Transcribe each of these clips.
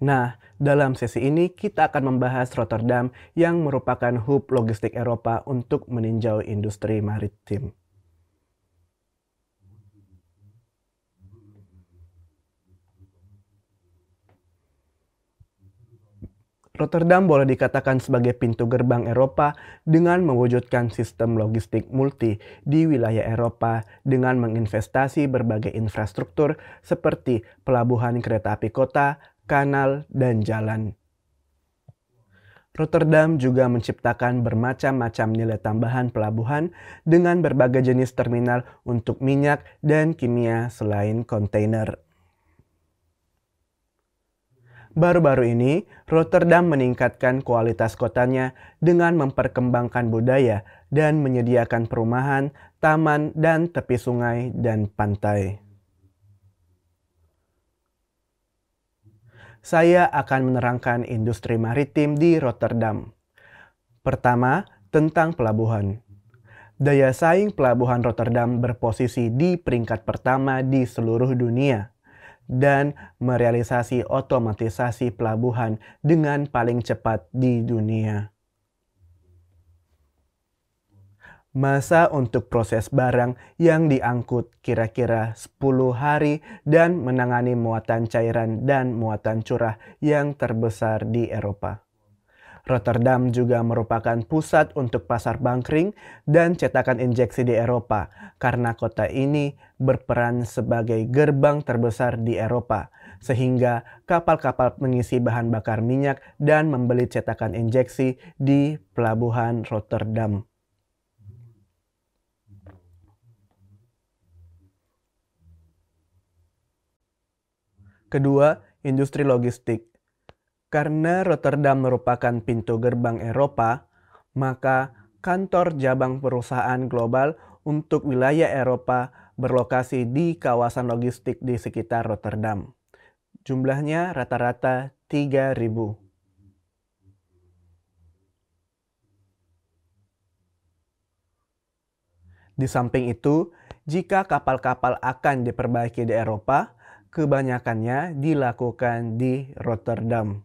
Nah, dalam sesi ini kita akan membahas Rotterdam yang merupakan hub logistik Eropa untuk meninjau industri maritim. Rotterdam boleh dikatakan sebagai pintu gerbang Eropa dengan mewujudkan sistem logistik multi di wilayah Eropa dengan menginvestasi berbagai infrastruktur seperti pelabuhan kereta api kota, kanal, dan jalan. Rotterdam juga menciptakan bermacam-macam nilai tambahan pelabuhan dengan berbagai jenis terminal untuk minyak dan kimia selain kontainer. Baru-baru ini, Rotterdam meningkatkan kualitas kotanya dengan memperkembangkan budaya dan menyediakan perumahan, taman, dan tepi sungai dan pantai. Saya akan menerangkan industri maritim di Rotterdam. Pertama, tentang pelabuhan. Daya saing pelabuhan Rotterdam berposisi di peringkat pertama di seluruh dunia dan merealisasi otomatisasi pelabuhan dengan paling cepat di dunia. Masa untuk proses barang yang diangkut kira-kira 10 hari dan menangani muatan cairan dan muatan curah yang terbesar di Eropa. Rotterdam juga merupakan pusat untuk pasar bunkering dan cetakan injeksi di Eropa karena kota ini berperan sebagai gerbang terbesar di Eropa, sehingga kapal-kapal mengisi bahan bakar minyak dan membeli cetakan injeksi di pelabuhan Rotterdam. Kedua, industri logistik. Karena Rotterdam merupakan pintu gerbang Eropa, maka kantor cabang perusahaan global untuk wilayah Eropa berlokasi di kawasan logistik di sekitar Rotterdam. Jumlahnya rata-rata 3.000. Di samping itu, jika kapal-kapal akan diperbaiki di Eropa, kebanyakannya dilakukan di Rotterdam.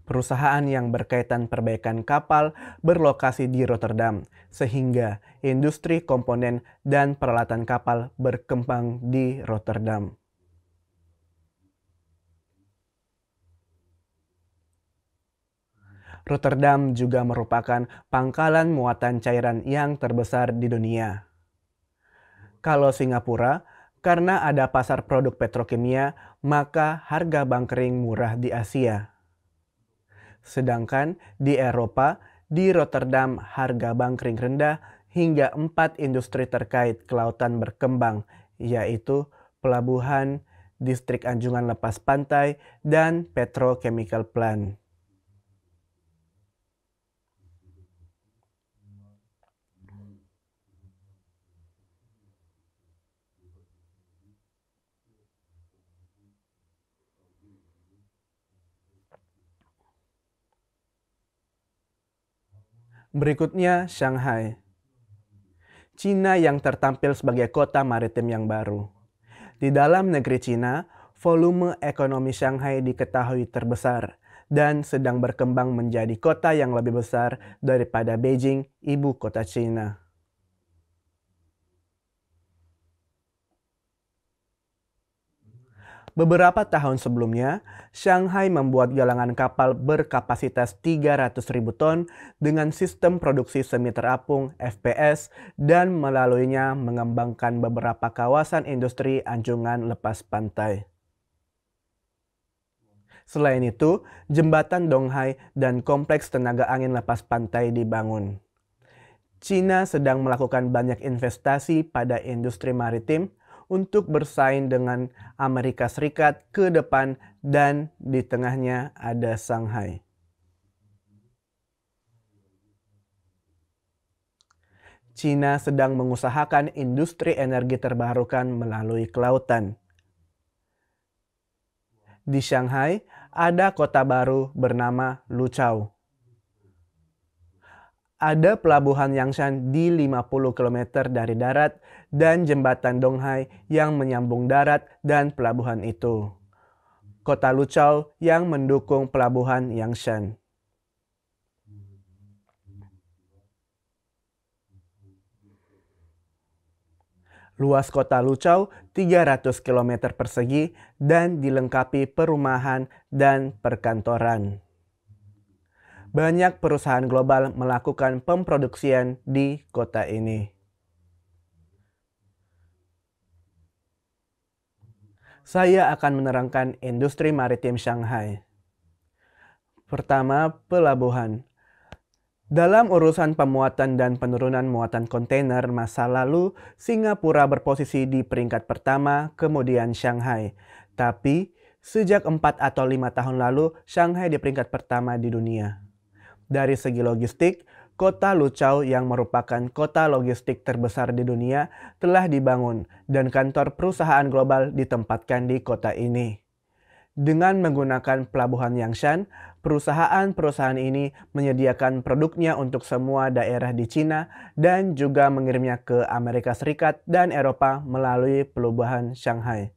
Perusahaan yang berkaitan perbaikan kapal berlokasi di Rotterdam, sehingga industri komponen dan peralatan kapal berkembang di Rotterdam. Rotterdam juga merupakan pangkalan muatan cairan yang terbesar di dunia. Kalau Singapura, karena ada pasar produk petrokimia, maka harga bunkering murah di Asia. Sedangkan di Eropa, di Rotterdam harga bunkering rendah hingga 4 industri terkait kelautan berkembang, yaitu pelabuhan, distrik anjungan lepas pantai, dan petrochemical plant. Berikutnya, Shanghai. Cina yang tertampil sebagai kota maritim yang baru. Di dalam negeri Cina, volume ekonomi Shanghai diketahui terbesar dan sedang berkembang menjadi kota yang lebih besar daripada Beijing, ibu kota Cina. Beberapa tahun sebelumnya, Shanghai membuat galangan kapal berkapasitas 300.000 ton dengan sistem produksi semi terapung (FPS) dan melaluinya mengembangkan beberapa kawasan industri anjungan lepas pantai. Selain itu, jembatan Donghai dan kompleks tenaga angin lepas pantai dibangun. Cina sedang melakukan banyak investasi pada industri maritim untuk bersaing dengan Amerika Serikat ke depan dan di tengahnya ada Shanghai. Cina sedang mengusahakan industri energi terbarukan melalui kelautan. Di Shanghai ada kota baru bernama Luchao. Ada pelabuhan Yangshan di 50 km dari darat dan jembatan Donghai yang menyambung darat dan pelabuhan itu. Kota Luchao yang mendukung pelabuhan Yangshan. Luas kota Luchao 300 km persegi dan dilengkapi perumahan dan perkantoran. Banyak perusahaan global melakukan pemproduksian di kota ini. Saya akan menerangkan industri maritim Shanghai. Pertama, pelabuhan. Dalam urusan pemuatan dan penurunan muatan kontainer masa lalu, Singapura berposisi di peringkat pertama, kemudian Shanghai. Tapi, sejak 4 atau 5 tahun lalu, Shanghai di peringkat pertama di dunia. Dari segi logistik, kota Luchao yang merupakan kota logistik terbesar di dunia telah dibangun dan kantor perusahaan global ditempatkan di kota ini. Dengan menggunakan pelabuhan Yangshan, perusahaan-perusahaan ini menyediakan produknya untuk semua daerah di Cina dan juga mengirimnya ke Amerika Serikat dan Eropa melalui pelabuhan Shanghai.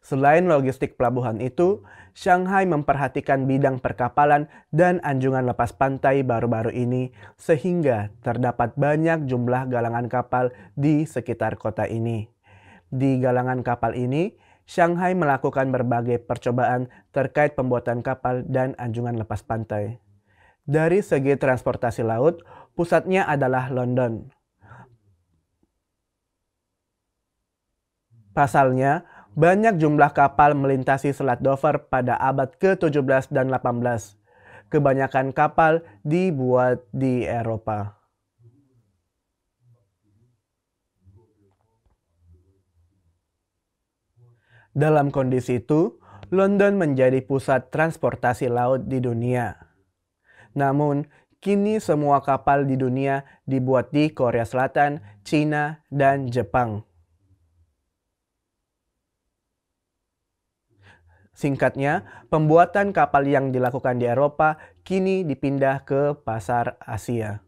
Selain logistik pelabuhan itu, Shanghai memperhatikan bidang perkapalan dan anjungan lepas pantai baru-baru ini sehingga terdapat banyak jumlah galangan kapal di sekitar kota ini. Di galangan kapal ini, Shanghai melakukan berbagai percobaan terkait pembuatan kapal dan anjungan lepas pantai. Dari segi transportasi laut, pusatnya adalah London. Pasalnya, banyak jumlah kapal melintasi Selat Dover pada abad ke-17 dan 18. Kebanyakan kapal dibuat di Eropa. Dalam kondisi itu, London menjadi pusat transportasi laut di dunia. Namun, kini semua kapal di dunia dibuat di Korea Selatan, Cina, dan Jepang. Singkatnya, pembuatan kapal yang dilakukan di Eropa kini dipindah ke pasar Asia.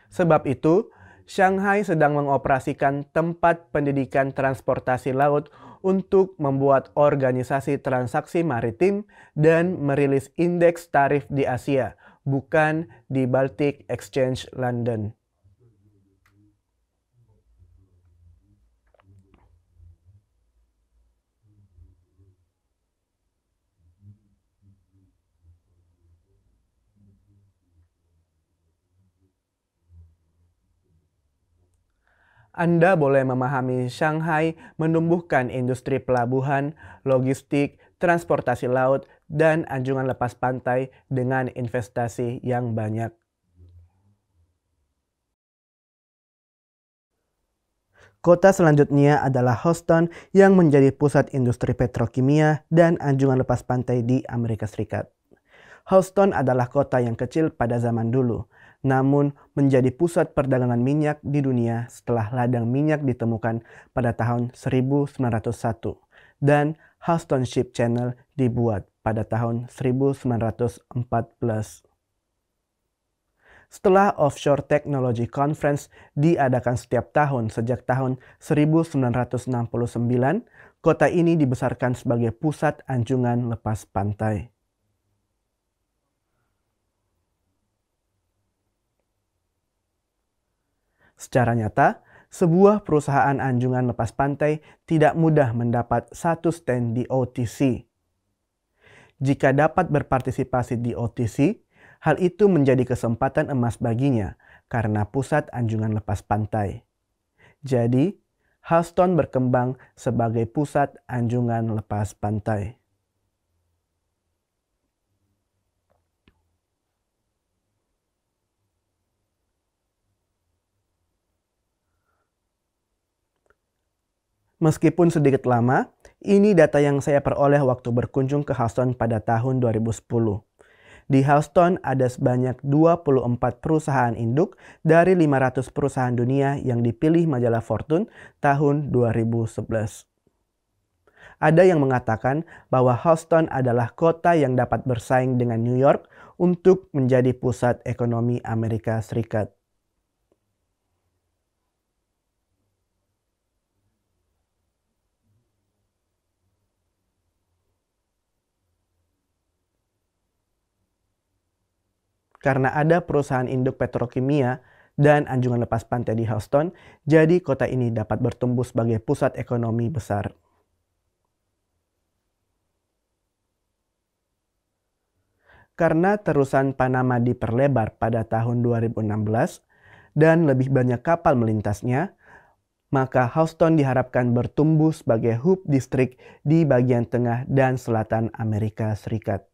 Sebab itu, Shanghai sedang mengoperasikan tempat pendidikan transportasi laut untuk membuat organisasi transaksi maritim dan merilis indeks tarif di Asia, bukan di Baltic Exchange London. Anda boleh memahami Shanghai menumbuhkan industri pelabuhan, logistik, transportasi laut, dan anjungan lepas pantai dengan investasi yang banyak. Kota selanjutnya adalah Houston yang menjadi pusat industri petrokimia dan anjungan lepas pantai di Amerika Serikat. Houston adalah kota yang kecil pada zaman dulu, namun menjadi pusat perdagangan minyak di dunia setelah ladang minyak ditemukan pada tahun 1901 dan Houston Ship Channel dibuat pada tahun 1914. Setelah Offshore Technology Conference diadakan setiap tahun sejak tahun 1969, kota ini dibesarkan sebagai pusat anjungan lepas pantai. Secara nyata, sebuah perusahaan anjungan lepas pantai tidak mudah mendapat satu stand di OTC. Jika dapat berpartisipasi di OTC, hal itu menjadi kesempatan emas baginya karena pusat anjungan lepas pantai. Jadi, Houston berkembang sebagai pusat anjungan lepas pantai. Meskipun sedikit lama, ini data yang saya peroleh waktu berkunjung ke Houston pada tahun 2010. Di Houston ada sebanyak 24 perusahaan induk dari 500 perusahaan dunia yang dipilih majalah Fortune tahun 2011. Ada yang mengatakan bahwa Houston adalah kota yang dapat bersaing dengan New York untuk menjadi pusat ekonomi Amerika Serikat. Karena ada perusahaan induk petrokimia dan anjungan lepas pantai di Houston, jadi kota ini dapat bertumbuh sebagai pusat ekonomi besar. Karena terusan Panama diperlebar pada tahun 2016 dan lebih banyak kapal melintasnya, maka Houston diharapkan bertumbuh sebagai hub distrik di bagian tengah dan selatan Amerika Serikat.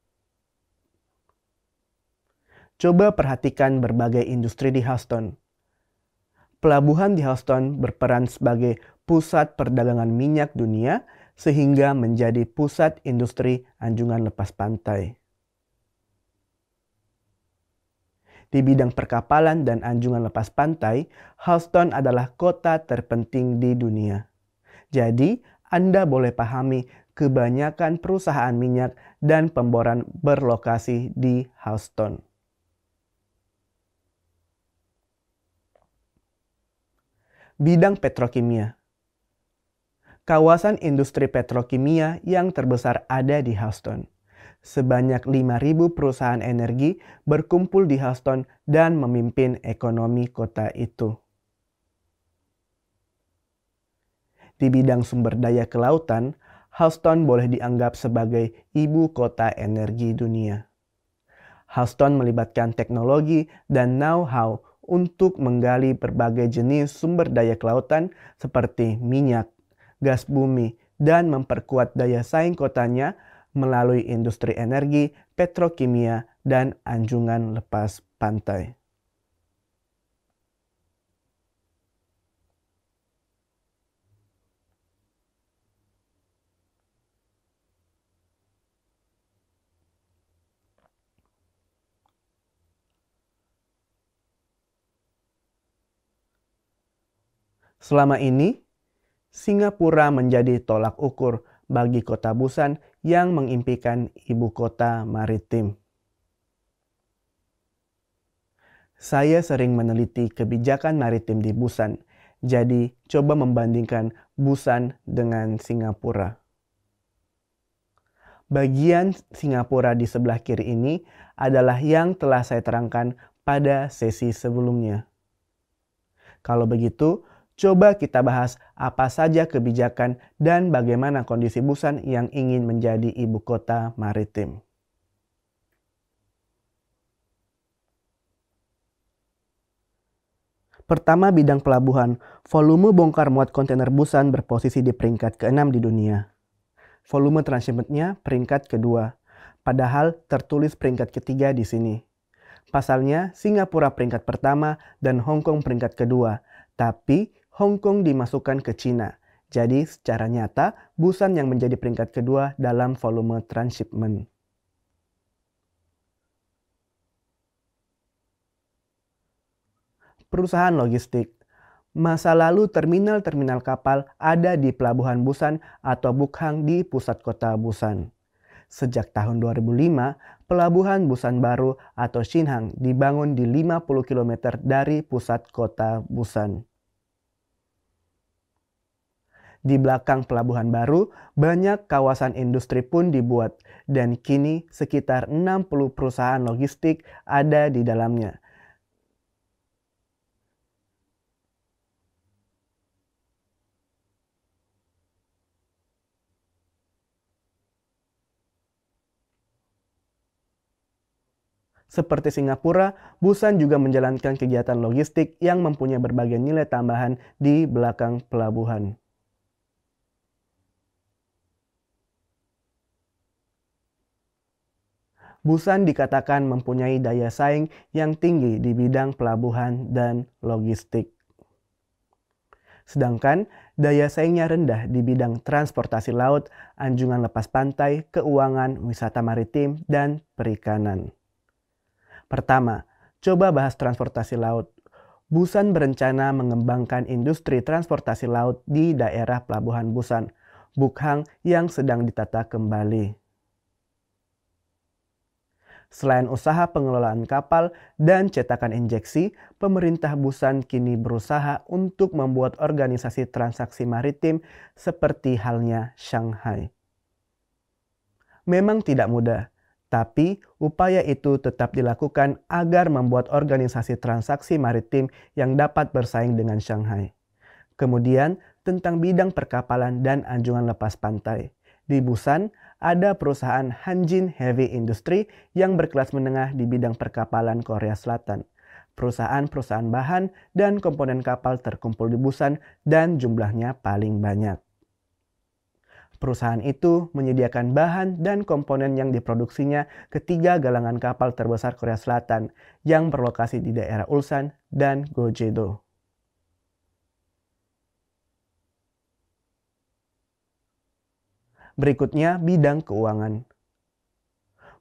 Coba perhatikan berbagai industri di Houston. Pelabuhan di Houston berperan sebagai pusat perdagangan minyak dunia sehingga menjadi pusat industri anjungan lepas pantai. Di bidang perkapalan dan anjungan lepas pantai, Houston adalah kota terpenting di dunia. Jadi, Anda boleh pahami kebanyakan perusahaan minyak dan pemboran berlokasi di Houston. Bidang petrokimia. Kawasan industri petrokimia yang terbesar ada di Houston. Sebanyak 5.000 perusahaan energi berkumpul di Houston dan memimpin ekonomi kota itu. Di bidang sumber daya kelautan, Houston boleh dianggap sebagai ibu kota energi dunia. Houston melibatkan teknologi dan know-how untuk menggali berbagai jenis sumber daya kelautan seperti minyak, gas bumi, dan memperkuat daya saing kotanya melalui industri energi, petrokimia, dan anjungan lepas pantai. Selama ini, Singapura menjadi tolak ukur bagi kota Busan yang mengimpikan ibu kota maritim. Saya sering meneliti kebijakan maritim di Busan, jadi coba membandingkan Busan dengan Singapura. Bagian Singapura di sebelah kiri ini adalah yang telah saya terangkan pada sesi sebelumnya. Kalau begitu, coba kita bahas apa saja kebijakan dan bagaimana kondisi Busan yang ingin menjadi ibu kota maritim. Pertama, bidang pelabuhan. Volume bongkar muat kontainer Busan berposisi di peringkat ke-6 di dunia. Volume transhipmentnya peringkat kedua, padahal tertulis peringkat ketiga di sini. Pasalnya, Singapura peringkat pertama dan Hong Kong peringkat kedua, tapi Hong Kong dimasukkan ke Cina. Jadi secara nyata, Busan yang menjadi peringkat kedua dalam volume transshipment. Perusahaan logistik. Masa lalu terminal-terminal kapal ada di Pelabuhan Busan atau Bukhang di pusat kota Busan. Sejak tahun 2005, Pelabuhan Busan Baru atau Xinhang dibangun di 50 km dari pusat kota Busan. Di belakang Pelabuhan Baru, banyak kawasan industri pun dibuat dan kini sekitar 60 perusahaan logistik ada di dalamnya. Seperti Singapura, Busan juga menjalankan kegiatan logistik yang mempunyai berbagai nilai tambahan di belakang pelabuhan. Busan dikatakan mempunyai daya saing yang tinggi di bidang pelabuhan dan logistik. Sedangkan daya saingnya rendah di bidang transportasi laut, anjungan lepas pantai, keuangan, wisata maritim, dan perikanan. Pertama, coba bahas transportasi laut. Busan berencana mengembangkan industri transportasi laut di daerah Pelabuhan Busan. Bukhang yang sedang ditata kembali. Selain usaha pengelolaan kapal dan cetakan injeksi, pemerintah Busan kini berusaha untuk membuat organisasi transaksi maritim seperti halnya Shanghai. Memang tidak mudah, tapi upaya itu tetap dilakukan agar membuat organisasi transaksi maritim yang dapat bersaing dengan Shanghai. Kemudian, tentang bidang perkapalan dan anjungan lepas pantai. Di Busan, ada perusahaan Hanjin Heavy Industry yang berkelas menengah di bidang perkapalan Korea Selatan. Perusahaan-perusahaan bahan dan komponen kapal terkumpul di Busan dan jumlahnya paling banyak. Perusahaan itu menyediakan bahan dan komponen yang diproduksinya ke 3 galangan kapal terbesar Korea Selatan yang berlokasi di daerah Ulsan dan Gojedo. Berikutnya, bidang keuangan.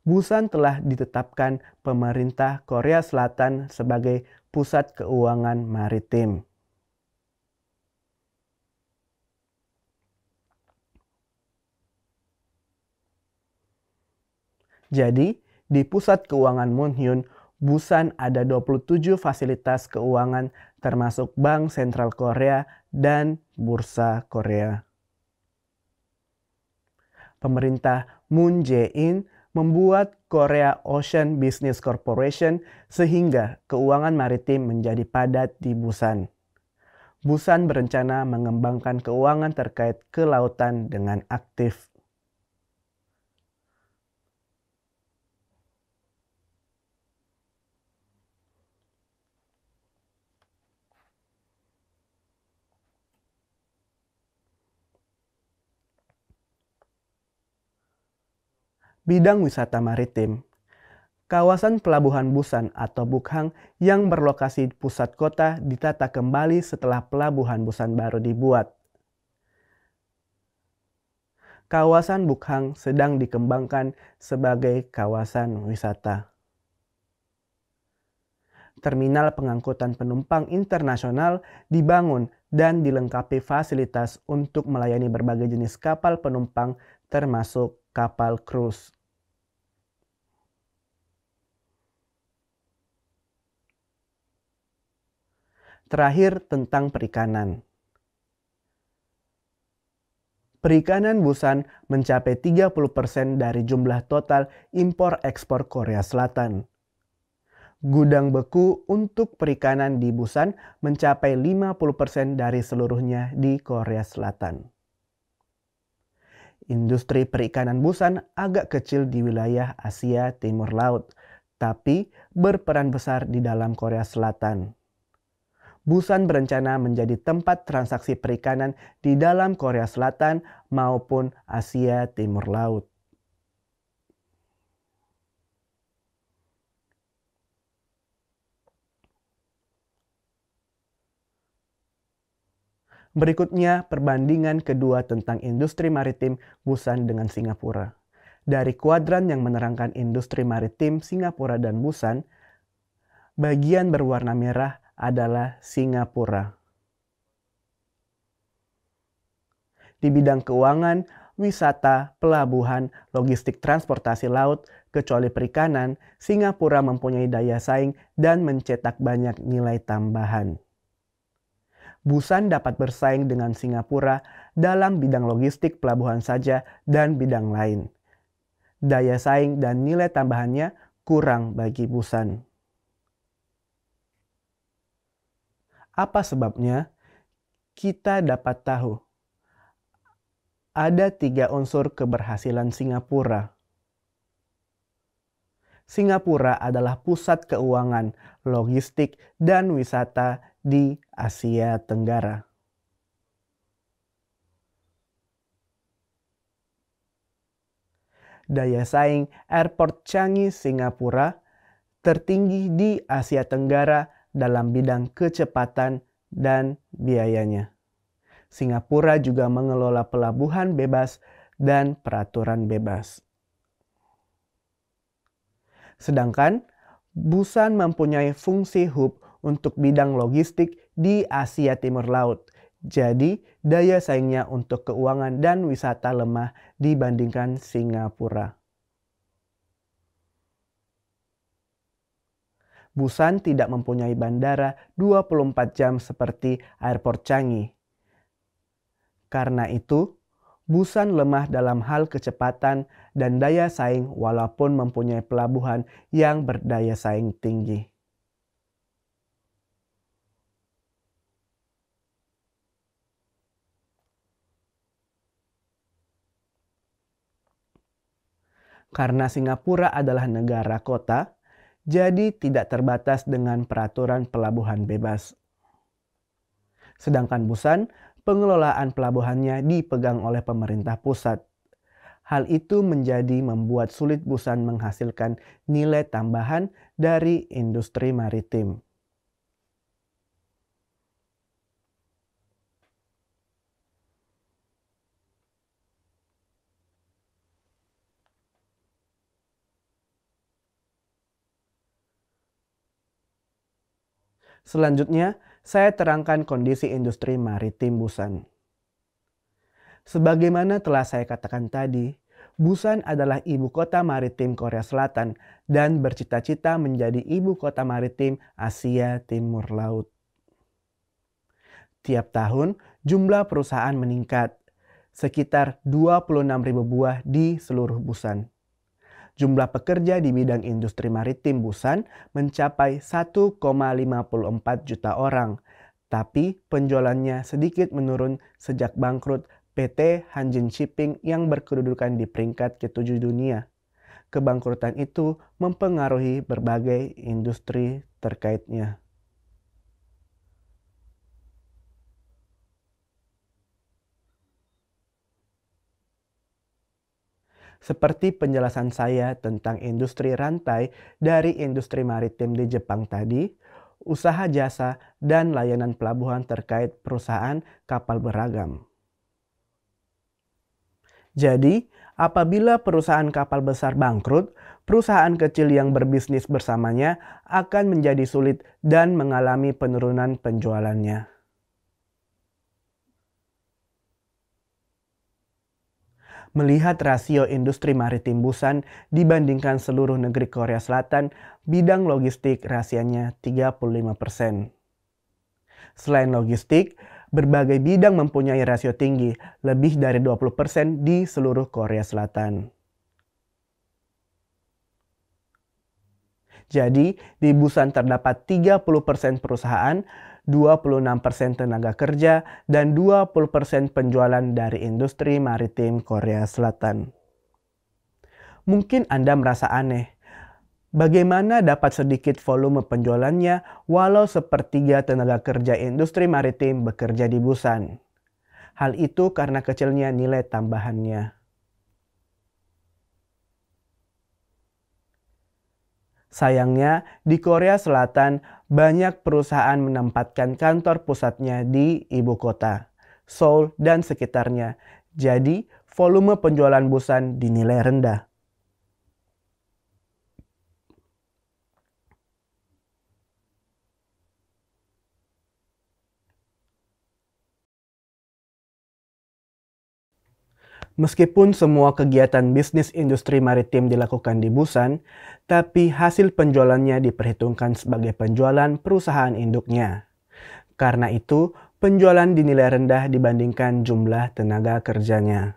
Busan telah ditetapkan pemerintah Korea Selatan sebagai pusat keuangan maritim. Jadi, di pusat keuangan Munhyun, Busan ada 27 fasilitas keuangan termasuk Bank Sentral Korea dan Bursa Korea. Pemerintah Moon Jae-in membuat Korea Ocean Business Corporation sehingga keuangan maritim menjadi padat di Busan. Busan berencana mengembangkan keuangan terkait kelautan dengan aktif. Bidang wisata maritim. Kawasan Pelabuhan Busan atau Bukhang yang berlokasi di pusat kota ditata kembali setelah Pelabuhan Busan baru dibuat. Kawasan Bukhang sedang dikembangkan sebagai kawasan wisata. Terminal pengangkutan penumpang internasional dibangun dan dilengkapi fasilitas untuk melayani berbagai jenis kapal penumpang termasuk kapal cruise. Terakhir, tentang perikanan. Perikanan Busan mencapai 30% dari jumlah total impor-ekspor Korea Selatan. Gudang beku untuk perikanan di Busan mencapai 50% dari seluruhnya di Korea Selatan. Industri perikanan Busan agak kecil di wilayah Asia Timur Laut, tapi berperan besar di dalam Korea Selatan. Busan berencana menjadi tempat transaksi perikanan di dalam Korea Selatan maupun Asia Timur Laut. Berikutnya, perbandingan kedua tentang industri maritim Busan dengan Singapura. Dari kuadran yang menerangkan industri maritim Singapura dan Busan, bagian berwarna merah adalah Singapura. Di bidang keuangan, wisata, pelabuhan, logistik transportasi laut, kecuali perikanan, Singapura mempunyai daya saing dan mencetak banyak nilai tambahan. Busan dapat bersaing dengan Singapura dalam bidang logistik pelabuhan saja dan bidang lain. Daya saing dan nilai tambahannya kurang bagi Busan. Apa sebabnya? Kita dapat tahu. Ada 3 unsur keberhasilan Singapura. Singapura adalah pusat keuangan, logistik, dan wisata di Asia Tenggara. Daya saing Airport Changi Singapura tertinggi di Asia Tenggara dalam bidang kecepatan dan biayanya. Singapura juga mengelola pelabuhan bebas dan peraturan bebas. Sedangkan Busan mempunyai fungsi hub untuk bidang logistik di Asia Timur Laut, Jadi, daya saingnya untuk keuangan dan wisata lemah dibandingkan Singapura. Busan tidak mempunyai bandara 24 jam seperti Airport Changi. Karena itu, Busan lemah dalam hal kecepatan dan daya saing walaupun mempunyai pelabuhan yang berdaya saing tinggi. Karena Singapura adalah negara kota, jadi tidak terbatas dengan peraturan pelabuhan bebas. Sedangkan Busan, pengelolaan pelabuhannya dipegang oleh pemerintah pusat. Hal itu membuat sulit Busan menghasilkan nilai tambahan dari industri maritim. Selanjutnya, saya terangkan kondisi industri maritim Busan. Sebagaimana telah saya katakan tadi, Busan adalah ibu kota maritim Korea Selatan dan bercita-cita menjadi ibu kota maritim Asia Timur Laut. Tiap tahun, jumlah perusahaan meningkat, sekitar 26.000 buah di seluruh Busan. Jumlah pekerja di bidang industri maritim Busan mencapai 1,54 juta orang, tapi penjualannya sedikit menurun sejak bangkrut PT Hanjin Shipping yang berkedudukan di peringkat ke-7 dunia. Kebangkrutan itu mempengaruhi berbagai industri terkaitnya. Seperti penjelasan saya tentang industri rantai dari industri maritim di Jepang tadi, usaha jasa dan layanan pelabuhan terkait perusahaan kapal beragam. Jadi, apabila perusahaan kapal besar bangkrut, perusahaan kecil yang berbisnis bersamanya akan menjadi sulit dan mengalami penurunan penjualannya. Melihat rasio industri maritim Busan dibandingkan seluruh negeri Korea Selatan, bidang logistik rasianya 35%. Selain logistik, berbagai bidang mempunyai rasio tinggi, lebih dari 20% di seluruh Korea Selatan. Jadi, di Busan terdapat 30% perusahaan, 26% tenaga kerja, dan 20% penjualan dari industri maritim Korea Selatan. Mungkin Anda merasa aneh, bagaimana dapat sedikit volume penjualannya walau sepertiga tenaga kerja industri maritim bekerja di Busan? Hal itu karena kecilnya nilai tambahannya. Sayangnya, di Korea Selatan banyak perusahaan menempatkan kantor pusatnya di ibu kota, Seoul dan sekitarnya. Jadi, volume penjualan Busan dinilai rendah. Meskipun semua kegiatan bisnis industri maritim dilakukan di Busan, tapi hasil penjualannya diperhitungkan sebagai penjualan perusahaan induknya. Karena itu, penjualan dinilai rendah dibandingkan jumlah tenaga kerjanya.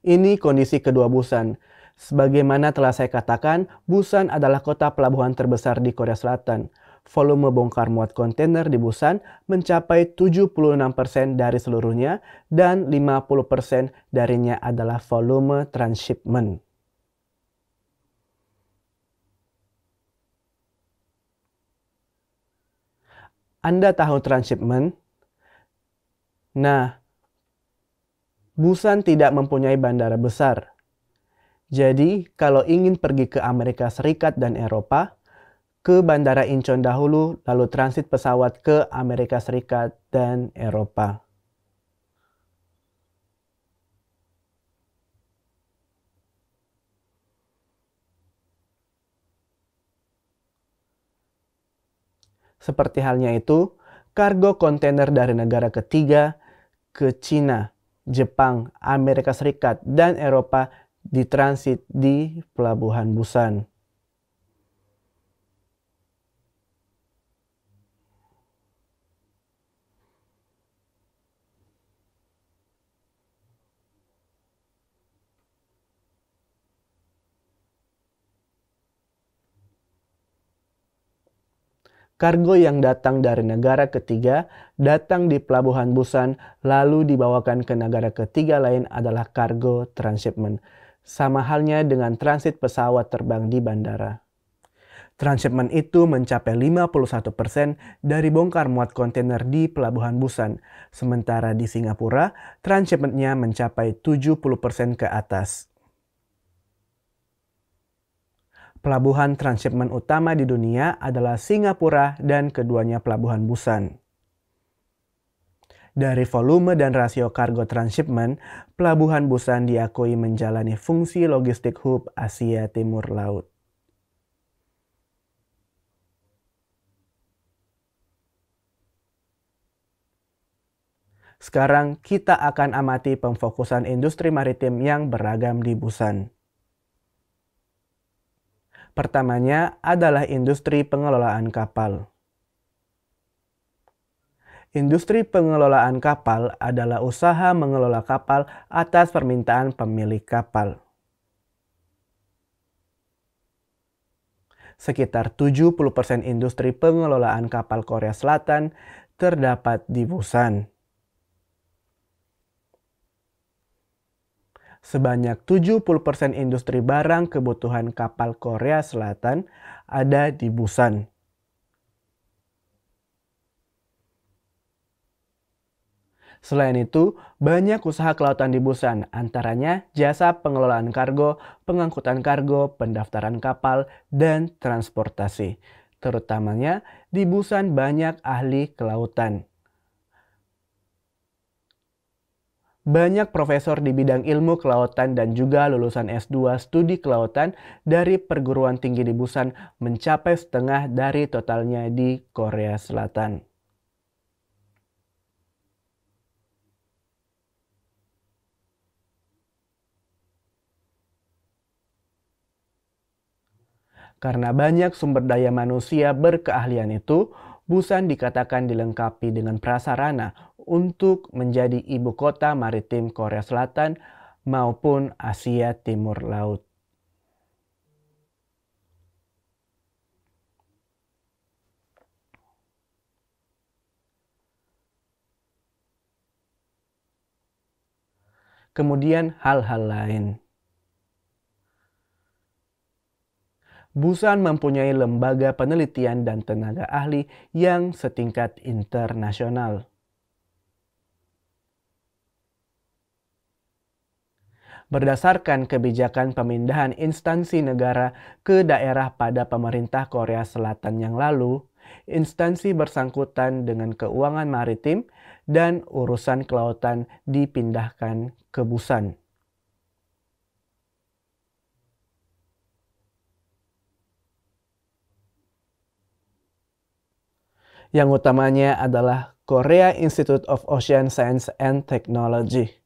Ini kondisi kedua Busan. Sebagaimana telah saya katakan, Busan adalah kota pelabuhan terbesar di Korea Selatan. Volume bongkar muat kontainer di Busan mencapai 76% dari seluruhnya dan 50% darinya adalah volume transshipment. Anda tahu transshipment? Nah, Busan tidak mempunyai bandara besar. Jadi, kalau ingin pergi ke Amerika Serikat dan Eropa, ke Bandara Incheon dahulu, lalu transit pesawat ke Amerika Serikat dan Eropa. Seperti halnya itu, kargo kontainer dari negara ketiga ke Cina, Jepang, Amerika Serikat, dan Eropa ditransit di Pelabuhan Busan. Kargo yang datang dari negara ketiga datang di Pelabuhan Busan lalu dibawakan ke negara ketiga lain adalah kargo transshipment. Sama halnya dengan transit pesawat terbang di bandara. Transshipment itu mencapai 51% dari bongkar muat kontainer di Pelabuhan Busan. Sementara di Singapura, transshipment-nya mencapai 70% ke atas. Pelabuhan transshipment utama di dunia adalah Singapura dan keduanya Pelabuhan Busan. Dari volume dan rasio kargo transshipment, Pelabuhan Busan diakui menjalani fungsi logistik hub Asia Timur Laut. Sekarang kita akan amati pemfokusan industri maritim yang beragam di Busan. Pertamanya adalah industri pengelolaan kapal. Industri pengelolaan kapal adalah usaha mengelola kapal atas permintaan pemilik kapal. Sekitar 70% industri pengelolaan kapal Korea Selatan terdapat di Busan. Sebanyak 70% industri barang kebutuhan kapal Korea Selatan ada di Busan. Selain itu, banyak usaha kelautan di Busan, antaranya jasa pengelolaan kargo, pengangkutan kargo, pendaftaran kapal, dan transportasi. Terutamanya di Busan banyak ahli kelautan. Banyak profesor di bidang ilmu kelautan dan juga lulusan S2 studi kelautan dari perguruan tinggi di Busan mencapai setengah dari totalnya di Korea Selatan. Karena banyak sumber daya manusia berkeahlian itu, Busan dikatakan dilengkapi dengan prasarana untuk menjadi ibu kota maritim Korea Selatan maupun Asia Timur Laut. Kemudian hal-hal lain. Busan mempunyai lembaga penelitian dan tenaga ahli yang setingkat internasional. Berdasarkan kebijakan pemindahan instansi negara ke daerah pada pemerintah Korea Selatan yang lalu, instansi bersangkutan dengan keuangan maritim dan urusan kelautan dipindahkan ke Busan. Yang utamanya adalah Korea Institute of Ocean Science and Technology.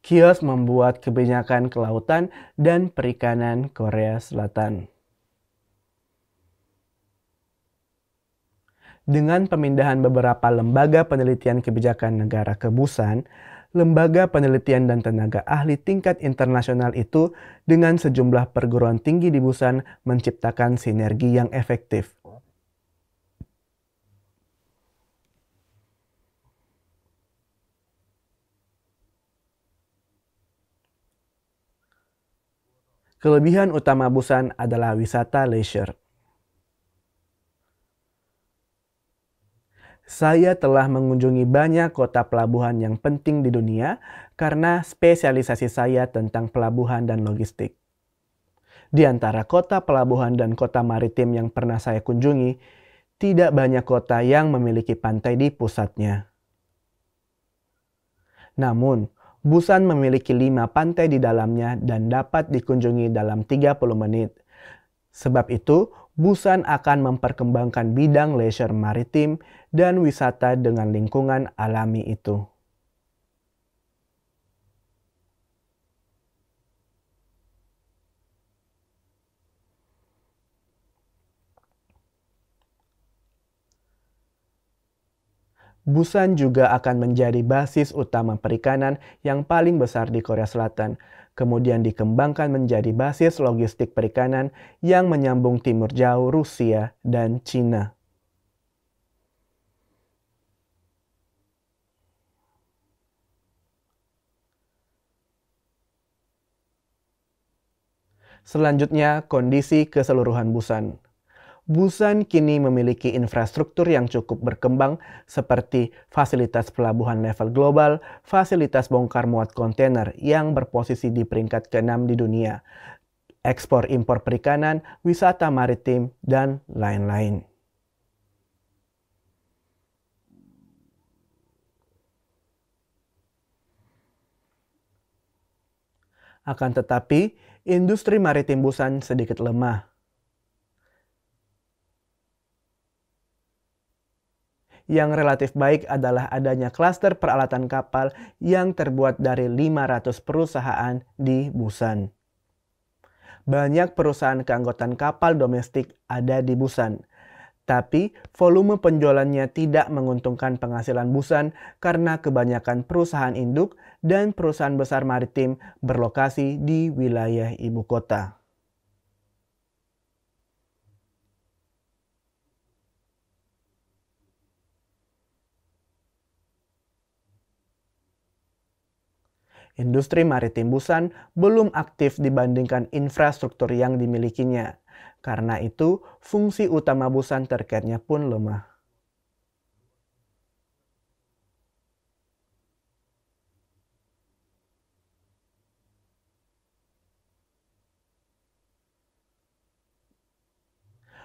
KIOS membuat kebijakan kelautan dan perikanan Korea Selatan. Dengan pemindahan beberapa lembaga penelitian kebijakan negara ke Busan, lembaga penelitian dan tenaga ahli tingkat internasional itu dengan sejumlah perguruan tinggi di Busan menciptakan sinergi yang efektif. Kelebihan utama Busan adalah wisata leisure. Saya telah mengunjungi banyak kota pelabuhan yang penting di dunia karena spesialisasi saya tentang pelabuhan dan logistik. Di antara kota pelabuhan dan kota maritim yang pernah saya kunjungi, tidak banyak kota yang memiliki pantai di pusatnya. Namun, Busan memiliki 5 pantai di dalamnya dan dapat dikunjungi dalam 30 menit. Sebab itu, Busan akan memperkembangkan bidang leisure maritim dan wisata dengan lingkungan alami itu. Busan juga akan menjadi basis utama perikanan yang paling besar di Korea Selatan, kemudian dikembangkan menjadi basis logistik perikanan yang menyambung timur jauh Rusia dan Cina. Selanjutnya, kondisi keseluruhan Busan. Busan kini memiliki infrastruktur yang cukup berkembang seperti fasilitas pelabuhan level global, fasilitas bongkar muat kontainer yang berposisi di peringkat ke-6 di dunia, ekspor impor perikanan, wisata maritim, dan lain-lain. Akan tetapi, industri maritim Busan sedikit lemah. Yang relatif baik adalah adanya klaster peralatan kapal yang terbuat dari 500 perusahaan di Busan. Banyak perusahaan keanggotaan kapal domestik ada di Busan, tapi volume penjualannya tidak menguntungkan penghasilan Busan karena kebanyakan perusahaan induk dan perusahaan besar maritim berlokasi di wilayah ibu kota. Industri maritim Busan belum aktif dibandingkan infrastruktur yang dimilikinya. Karena itu, fungsi utama Busan terkaitnya pun lemah.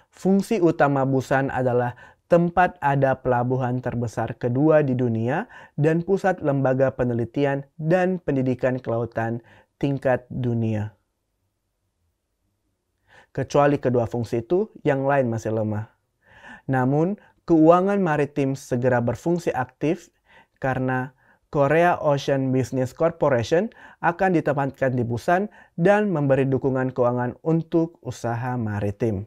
Fungsi utama Busan adalah tempat ada pelabuhan terbesar kedua di dunia dan pusat lembaga penelitian dan pendidikan kelautan tingkat dunia. Kecuali kedua fungsi itu, yang lain masih lemah. Namun, keuangan maritim segera berfungsi aktif karena Korea Ocean Business Corporation akan ditempatkan di Busan dan memberi dukungan keuangan untuk usaha maritim.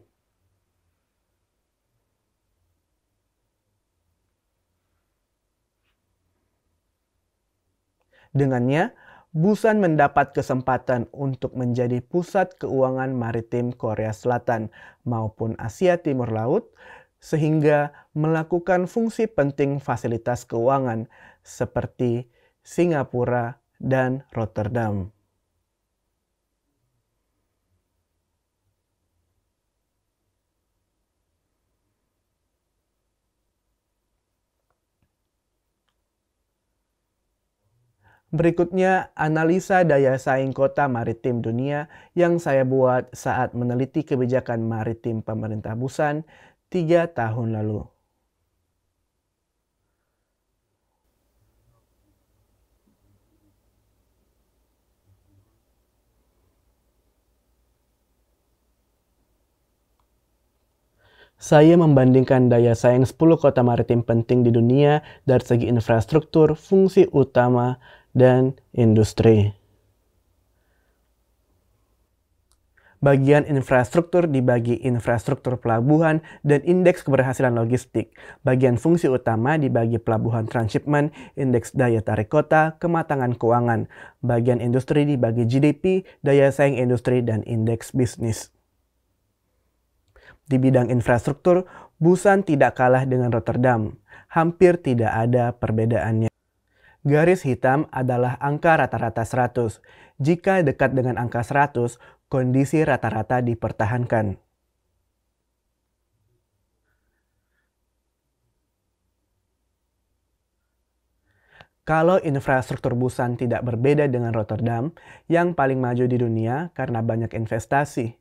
Dengannya, Busan mendapat kesempatan untuk menjadi pusat keuangan maritim Korea Selatan maupun Asia Timur Laut, sehingga melakukan fungsi penting fasilitas keuangan seperti Singapura dan Rotterdam. Berikutnya, analisa daya saing kota maritim dunia yang saya buat saat meneliti kebijakan maritim pemerintah Busan 3 tahun lalu. Saya membandingkan daya saing 10 kota maritim penting di dunia dari segi infrastruktur, fungsi utama, dan industri. Bagian infrastruktur dibagi infrastruktur pelabuhan dan indeks keberhasilan logistik. Bagian fungsi utama dibagi pelabuhan transshipment, indeks daya tarik kota, kematangan keuangan. Bagian industri dibagi GDP, daya saing industri, dan indeks bisnis. Di bidang infrastruktur, Busan tidak kalah dengan Rotterdam. Hampir tidak ada perbedaannya. Garis hitam adalah angka rata-rata 100. Jika dekat dengan angka 100, kondisi rata-rata dipertahankan. Kalau infrastruktur Busan tidak berbeda dengan Rotterdam, yang paling maju di dunia karena banyak investasi.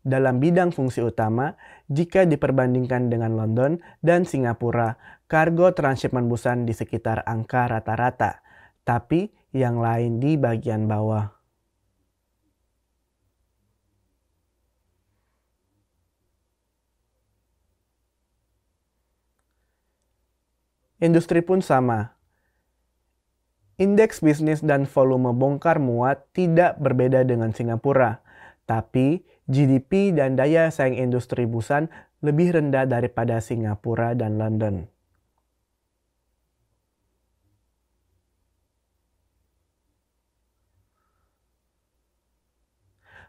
Dalam bidang fungsi utama, jika diperbandingkan dengan London dan Singapura, kargo transshipment Busan di sekitar angka rata-rata, tapi yang lain di bagian bawah. Industri pun sama. Indeks bisnis dan volume bongkar muat tidak berbeda dengan Singapura, tapi GDP dan daya saing industri Busan lebih rendah daripada Singapura dan London.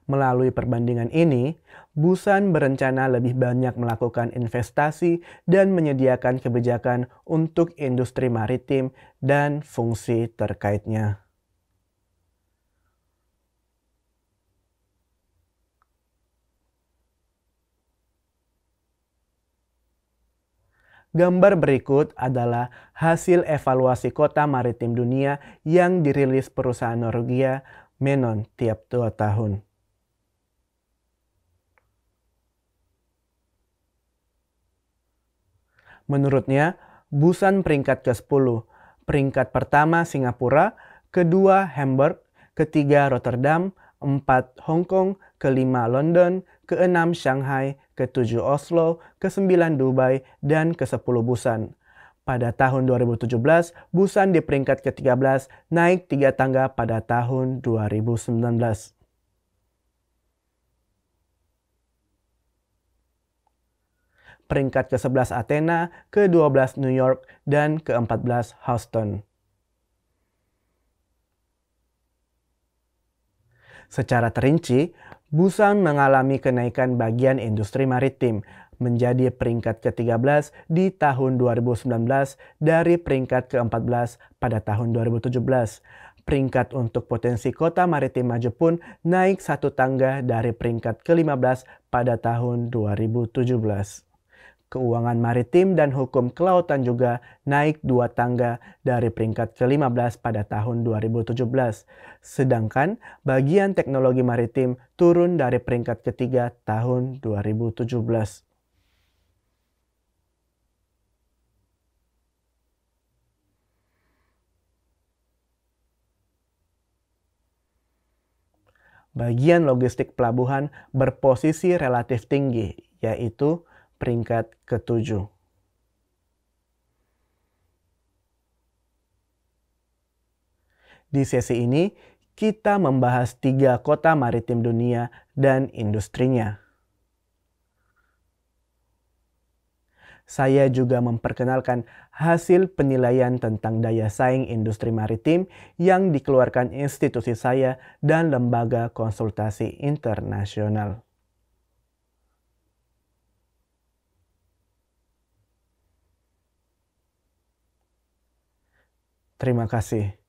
Melalui perbandingan ini, Busan berencana lebih banyak melakukan investasi dan menyediakan kebijakan untuk industri maritim dan fungsi terkaitnya. Gambar berikut adalah hasil evaluasi kota maritim dunia yang dirilis perusahaan Norwegia Menon tiap 2 tahun. Menurutnya, Busan peringkat ke-10, peringkat pertama Singapura, kedua Hamburg, ketiga Rotterdam, 4 Hong Kong, kelima London, keenam Shanghai, ketujuh Oslo, ke-9 Dubai, dan ke-10 Busan. Pada tahun 2017, Busan di peringkat ke-13, naik 3 tangga pada tahun 2019. Peringkat ke-11 Athena, ke-12 New York, dan ke-14 Houston. Secara terinci, Busan mengalami kenaikan bagian industri maritim menjadi peringkat ke-13 di tahun 2019 dari peringkat ke-14 pada tahun 2017. Peringkat untuk potensi kota maritim maju pun naik 1 tangga dari peringkat ke-15 pada tahun 2017. Keuangan maritim dan hukum kelautan juga naik 2 tangga dari peringkat ke-15 pada tahun 2017. Sedangkan bagian teknologi maritim turun dari peringkat ketiga tahun 2017. Bagian logistik pelabuhan berposisi relatif tinggi, yaitu peringkat ke-7. Di sesi ini, kita membahas 3 kota maritim dunia dan industrinya. Saya juga memperkenalkan hasil penilaian tentang daya saing industri maritim yang dikeluarkan institusi saya dan lembaga konsultasi internasional. Terima kasih.